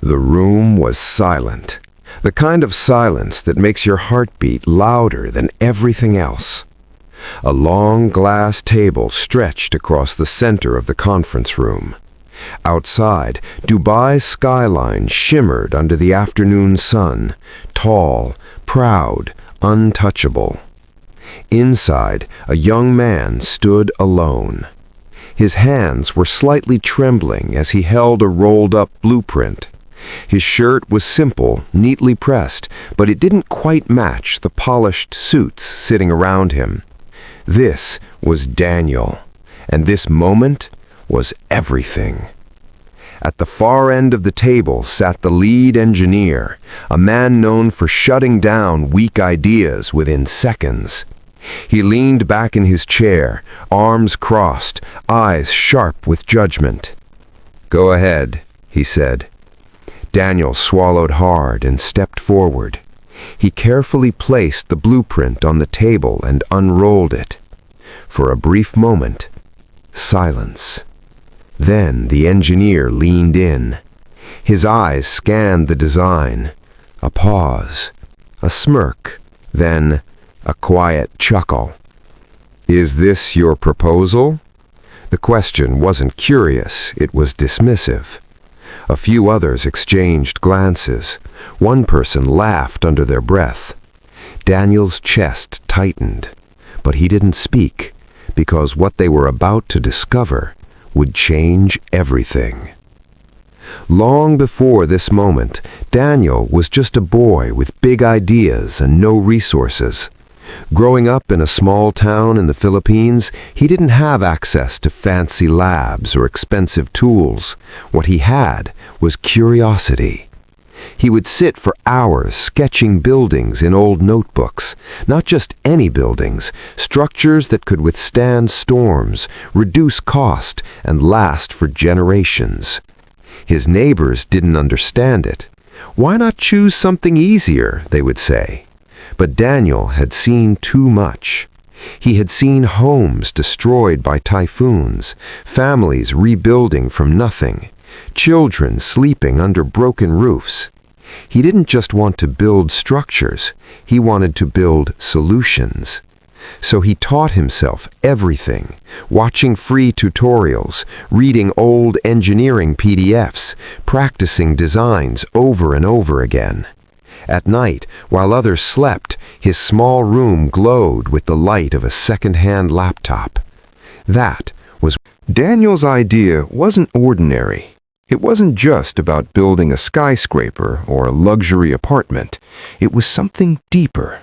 The room was silent, the kind of silence that makes your heart beat louder than everything else. A long glass table stretched across the center of the conference room. Outside, Dubai's skyline shimmered under the afternoon sun, tall, proud, untouchable. Inside, a young man stood alone. His hands were slightly trembling as he held a rolled-up blueprint. His shirt was simple, neatly pressed, but it didn't quite match the polished suits sitting around him. This was Daniel, and this moment was everything. At the far end of the table sat the lead engineer, a man known for shutting down weak ideas within seconds. He leaned back in his chair, arms crossed, eyes sharp with judgment. "Go ahead," he said. Daniel swallowed hard and stepped forward. He carefully placed the blueprint on the table and unrolled it. For a brief moment, silence. Then the engineer leaned in. His eyes scanned the design. A pause, a smirk, then a quiet chuckle. "Is this your proposal?" The question wasn't curious, it was dismissive. A few others exchanged glances. One person laughed under their breath. Daniel's chest tightened, but he didn't speak, because what they were about to discover would change everything. Long before this moment, Daniel was just a boy with big ideas and no resources. Growing up in a small town in the Philippines, he didn't have access to fancy labs or expensive tools. What he had was curiosity. He would sit for hours sketching buildings in old notebooks, not just any buildings, structures that could withstand storms, reduce cost, and last for generations. His neighbors didn't understand it. "Why not choose something easier?" they would say. But Daniel had seen too much. He had seen homes destroyed by typhoons, families rebuilding from nothing, children sleeping under broken roofs. He didn't just want to build structures, he wanted to build solutions. So he taught himself everything, watching free tutorials, reading old engineering PDFs, practicing designs over and over again. At night, while others slept, his small room glowed with the light of a second-hand laptop. That was Daniel's idea wasn't ordinary. It wasn't just about building a skyscraper or a luxury apartment. It was something deeper.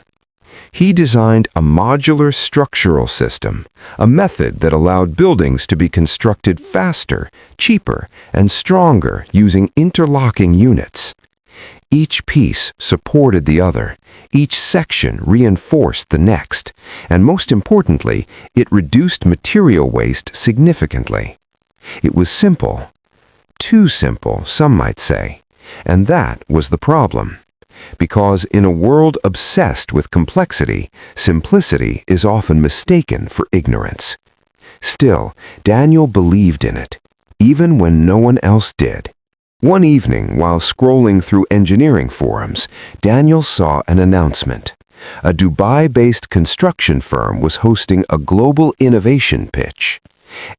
He designed a modular structural system, a method that allowed buildings to be constructed faster, cheaper, and stronger using interlocking units. Each piece supported the other, each section reinforced the next, and most importantly, it reduced material waste significantly. It was simple. Too simple, some might say. And that was the problem. Because in a world obsessed with complexity, simplicity is often mistaken for ignorance. Still, Daniel believed in it, even when no one else did. One evening, while scrolling through engineering forums, Daniel saw an announcement. A Dubai-based construction firm was hosting a global innovation pitch.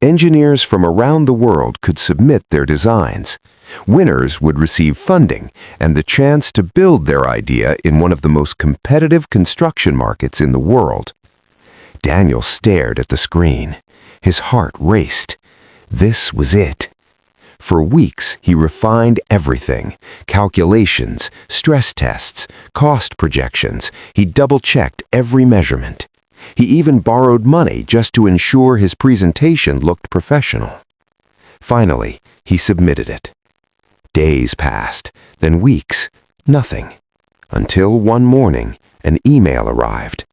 Engineers from around the world could submit their designs. Winners would receive funding and the chance to build their idea in one of the most competitive construction markets in the world. Daniel stared at the screen. His heart raced. This was it. For weeks, he refined everything: calculations, stress tests, cost projections. He double-checked every measurement. He even borrowed money just to ensure his presentation looked professional. Finally, he submitted it. Days passed, then weeks, nothing. Until one morning, an email arrived.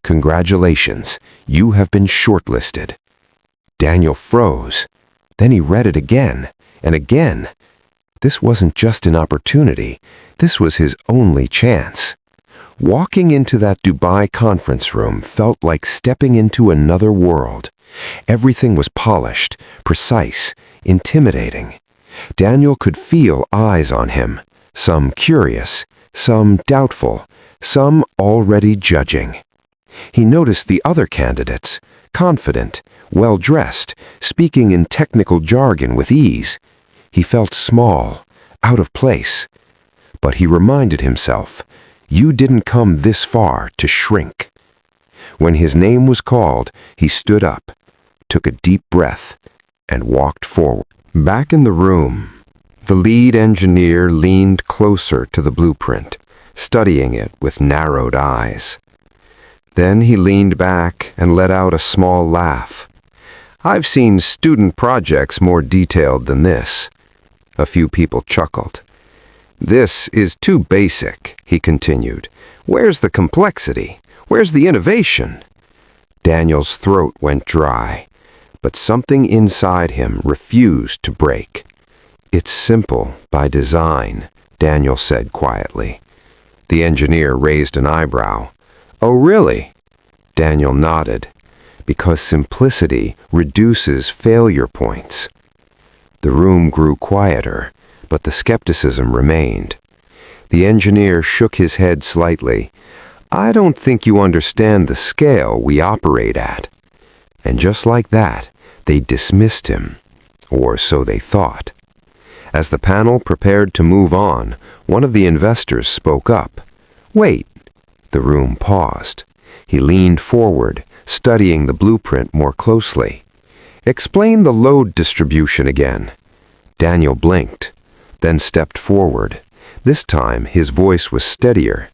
"Congratulations, you have been shortlisted." Daniel froze. Then he read it again and again. This wasn't just an opportunity, this was his only chance. Walking into that Dubai conference room felt like stepping into another world. Everything was polished, precise, intimidating. Daniel could feel eyes on him, some curious, some doubtful, some already judging. He noticed the other candidates, confident, well-dressed, speaking in technical jargon with ease. He felt small, out of place. But he reminded himself, you didn't come this far to shrink. When his name was called, he stood up, took a deep breath, and walked forward. Back in the room, the lead engineer leaned closer to the blueprint, studying it with narrowed eyes. Then he leaned back and let out a small laugh. I've seen student projects more detailed than this. A few people chuckled. This is too basic, he continued. Where's the complexity? Where's the innovation? Daniel's throat went dry, but something inside him refused to break. It's simple by design, Daniel said quietly. The engineer raised an eyebrow. Oh, really? Daniel nodded. Because simplicity reduces failure points. The room grew quieter, but the skepticism remained. The engineer shook his head slightly. I don't think you understand the scale we operate at. And just like that, they dismissed him, or so they thought. As the panel prepared to move on, one of the investors spoke up. Wait. The room paused. He leaned forward, studying the blueprint more closely. Explain the load distribution again. Daniel blinked, then stepped forward. This time, his voice was steadier.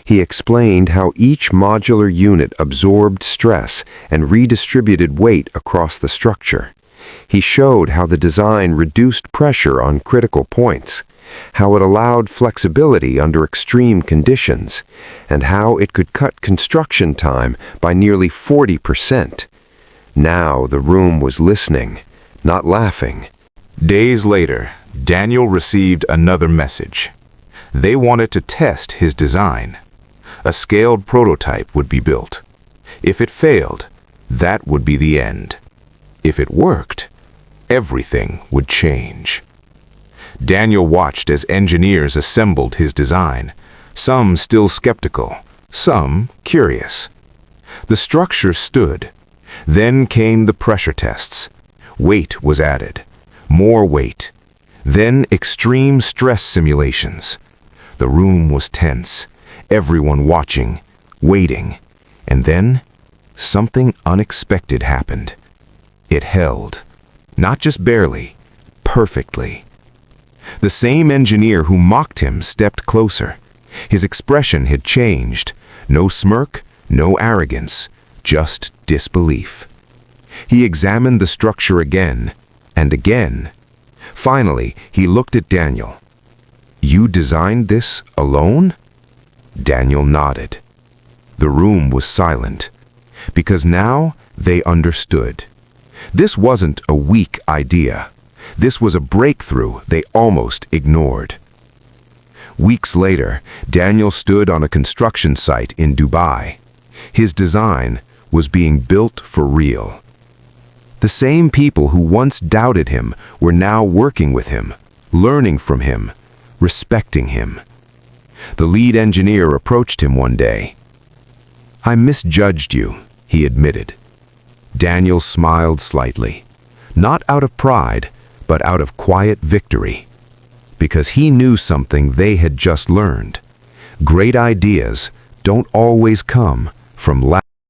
He explained how each modular unit absorbed stress and redistributed weight across the structure. He showed how the design reduced pressure on critical points, how it allowed flexibility under extreme conditions, and how it could cut construction time by nearly 40%. Now the room was listening, not laughing. Days later, Daniel received another message. They wanted to test his design. A scaled prototype would be built. If it failed, that would be the end. If it worked, everything would change. Daniel watched as engineers assembled his design, some still skeptical, some curious. The structure stood. Then came the pressure tests. Weight was added. More weight. Then extreme stress simulations. The room was tense, everyone watching, waiting. And then, something unexpected happened. It held. Not just barely, perfectly. The same engineer who mocked him stepped closer. His expression had changed. No smirk, no arrogance, just disbelief. He examined the structure again and again. Finally, he looked at Daniel. You designed this alone? Daniel nodded. The room was silent, because now they understood. This wasn't a weak idea. This was a breakthrough they almost ignored. Weeks later, Daniel stood on a construction site in Dubai. His design was being built for real. The same people who once doubted him were now working with him, learning from him, respecting him. The lead engineer approached him one day. I misjudged you, he admitted. Daniel smiled slightly, not out of pride, but out of quiet victory. Because he knew something they had just learned. Great ideas don't always come from